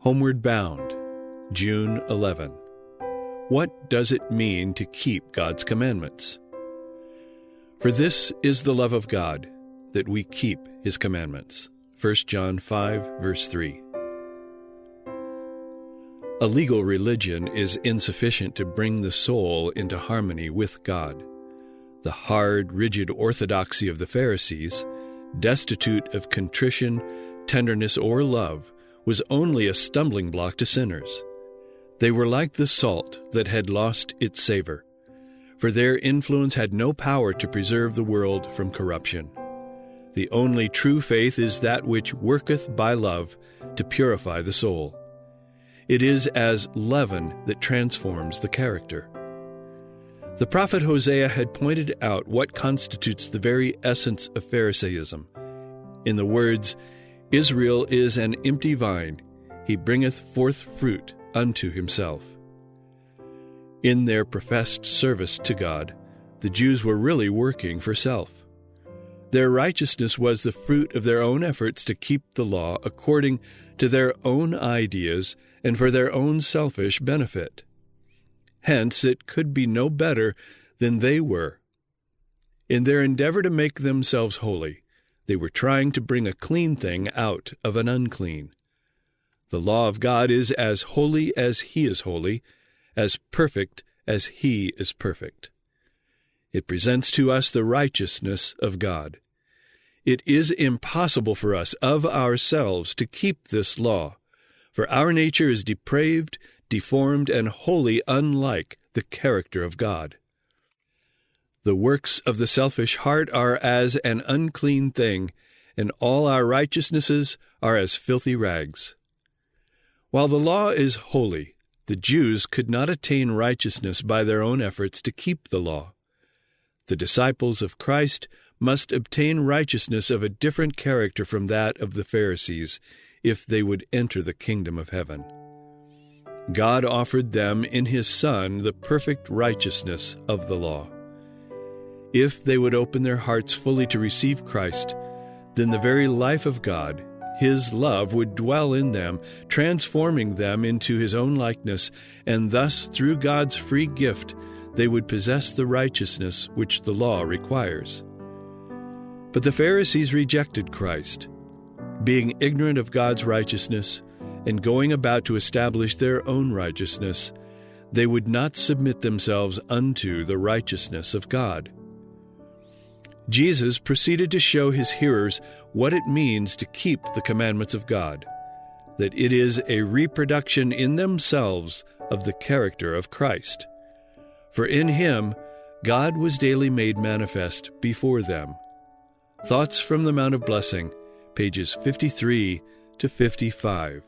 Homeward Bound, June 11. What does it mean to keep God's commandments? For this is the love of God, that we keep His commandments. 1 John 5, verse 3. A legal religion is insufficient to bring the soul into harmony with God. The hard, rigid orthodoxy of the Pharisees, destitute of contrition, tenderness, or love, was only a stumbling block to sinners. They were like the salt that had lost its savor, for their influence had no power to preserve the world from corruption. The only true faith is that which worketh by love to purify the soul. It is as leaven that transforms the character. The prophet Hosea had pointed out what constitutes the very essence of Pharisaism. In the words, "Israel is an empty vine, he bringeth forth fruit unto himself." In their professed service to God, the Jews were really working for self. Their righteousness was the fruit of their own efforts to keep the law according to their own ideas and for their own selfish benefit. Hence, it could be no better than they were. In their endeavor to make themselves holy, they were trying to bring a clean thing out of an unclean. The law of God is as holy as He is holy, as perfect as He is perfect. It presents to us the righteousness of God. It is impossible for us of ourselves to keep this law, for our nature is depraved, deformed, and wholly unlike the character of God. The works of the selfish heart are as an unclean thing, and all our righteousnesses are as filthy rags. While the law is holy, the Jews could not attain righteousness by their own efforts to keep the law. The disciples of Christ must obtain righteousness of a different character from that of the Pharisees if they would enter the kingdom of heaven. God offered them in His Son the perfect righteousness of the law. If they would open their hearts fully to receive Christ, then the very life of God, His love, would dwell in them, transforming them into His own likeness, and thus, through God's free gift, they would possess the righteousness which the law requires. But the Pharisees rejected Christ. Being ignorant of God's righteousness and going about to establish their own righteousness, they would not submit themselves unto the righteousness of God. Jesus proceeded to show His hearers what it means to keep the commandments of God, that it is a reproduction in themselves of the character of Christ. For in Him, God was daily made manifest before them. Thoughts from the Mount of Blessing, pages 53 to 55.